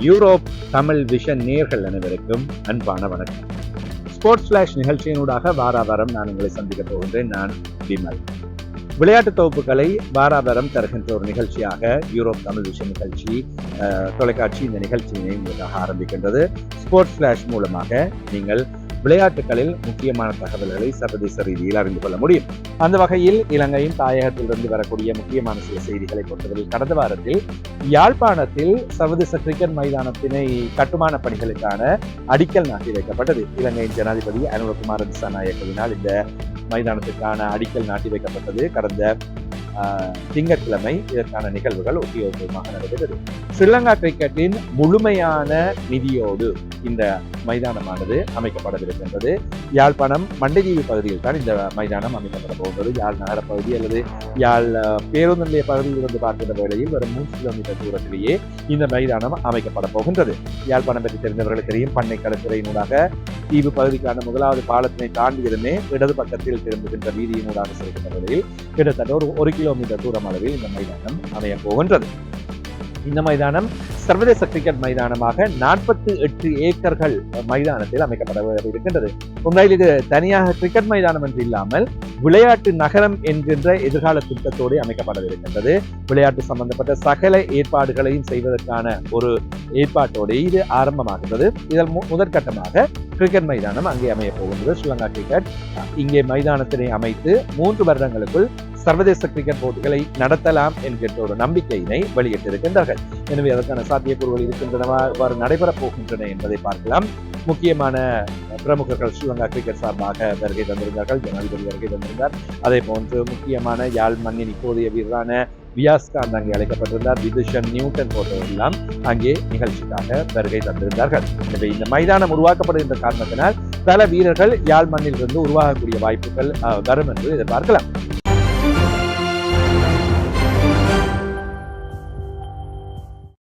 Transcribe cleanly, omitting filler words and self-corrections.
Europe Tamil vision நேயர்கள் அனைவருக்கும் அன்பான வணக்கம். ஸ்போர்ட்ஸ் ஃபிளாஷ் நிகழ்ச்சியினூடாக வாராவாரம் நான் உங்களை சந்திக்க போகின்றேன். நான் விமல். விளையாட்டு தொகுப்புகளை வாராவாரம் தருகின்ற ஒரு நிகழ்ச்சியாக யூரோப் தமிழ் விஷன் நிகழ்ச்சி தொலைக்காட்சி இந்த நிகழ்ச்சியினை உங்களுக்காக ஆரம்பிக்கின்றது. ஸ்போர்ட்ஸ் ஃபிளாஷ் மூலமாக நீங்கள் விளையாட்டுகளில் முக்கியமான தகவல்களை சர்வதேச ரீதியில் அறிந்து கொள்ள முடியும். அந்த வகையில் இலங்கையின் தாயகத்திலிருந்து வரக்கூடிய முக்கியமான சில செய்திகளை பொறுத்தவரையில் கடந்த வாரத்தில் யாழ்ப்பாணத்தில் சர்வதேச கிரிக்கெட் மைதானத்தினை கட்டுமான பணிகளுக்கான அடிக்கல் நாட்டி வைக்கப்பட்டது. இலங்கையின் ஜனாதிபதி அனுரகுமார திசாநாயக்கவினால் இந்த மைதானத்திற்கான அடிக்கல் நாட்டி வைக்கப்பட்டது. கடந்த திங்கட்கிழமை இதற்கான நிகழ்வுகள் உத்தியோகமாக நடைபெற்றது. ஸ்ரீலங்கா கிரிக்கெட்டின் முழுமையான நிதியோடு இந்த மைதானமானது அமைக்கப்படவிருக்கின்றது. யாழ்ப்பாணம் மண்டைதீவு பகுதியில் தான் இந்த மைதானம் அமைக்கப்பட போகிறது. யாழ் நகர பகுதி அல்லது யாழ் பேருந்து நிலைய பகுதியில் இருந்து பார்க்கின்ற வேளையில் வரும் 3 கிலோமீட்டர் தூரத்திலேயே இந்த மைதானம் அமைக்கப்பட போகின்றது. யாழ்ப்பாணம் பற்றி தெரிந்தவர்களுக்கு தெரியும். பண்ணை கடற்கரையினூடாக தீவு பகுதிக்கான முதலாவது பாலத்தினை தாண்டியதுமே இடது பக்கத்தில் திரும்புகின்ற வீதியினூடாக செல்கின்ற வேளையில் கிட்டத்தட்ட ஒரு கிலோமீட்டர் தூரம் அளவில் இந்த மைதானம் அமைய போகின்றது. இந்த மைதானம் சர்வதேச கிரிக்கெட் மைதானமாக 48 ஏக்கர்கள் மைதானத்தில் அமைக்கப்பட இருக்கின்றது. உண்மையில் இது தனியாக கிரிக்கெட் மைதானம் என்று இல்லாமல் விளையாட்டு நகரம் என்கின்ற எதிர்கால திட்டத்தோடு அமைக்கப்படவிருக்கின்றது. விளையாட்டு சம்பந்தப்பட்ட சகல ஏற்பாடுகளையும் செய்வதற்கான ஒரு ஏற்பாட்டோடு இது ஆரம்பமாகின்றது. இதில் முதற்கட்டமாக கிரிக்கெட் மைதானம் அங்கே அமைய போகின்றது. ஸ்ரீலங்கா கிரிக்கெட் இங்கே மைதானத்தினை அமைத்து 3 வருடங்களுக்குள் சர்வதேச கிரிக்கெட் போட்டிகளை நடத்தலாம் என்கின்ற ஒரு நம்பிக்கையினை வெளியிட்டிருக்கின்றார்கள். எனவே அதற்கான சாத்தியக்கூறுகள் இருக்கின்றனவா, எவ்வாறு நடைபெறப் போகின்றன என்பதை பார்க்கலாம். முக்கியமான பிரமுகர்கள் ஸ்ரீலங்கா கிரிக்கெட் சார்பாக வருகை தந்திருந்தார்கள். ஜனாதிபதி வருகை தந்திருந்தார். அதே போன்று முக்கியமான யாழ் மண்ணின் இப்போதைய வீரரான வியாஸ்காந்த் அங்கே அழைக்கப்பட்டிருந்தார். விதுஷன் நியூட்டன் போன்றவர்களெல்லாம் அங்கே நிகழ்ச்சிக்காக வருகை தந்திருந்தார்கள். எனவே இந்த மைதானம் உருவாக்கப்படுகின்ற காரணத்தினால் பல வீரர்கள் யாழ் மண்ணில் இருந்து உருவாகக்கூடிய வாய்ப்புகள் வரும் என்று எதிர்பார்க்கலாம்.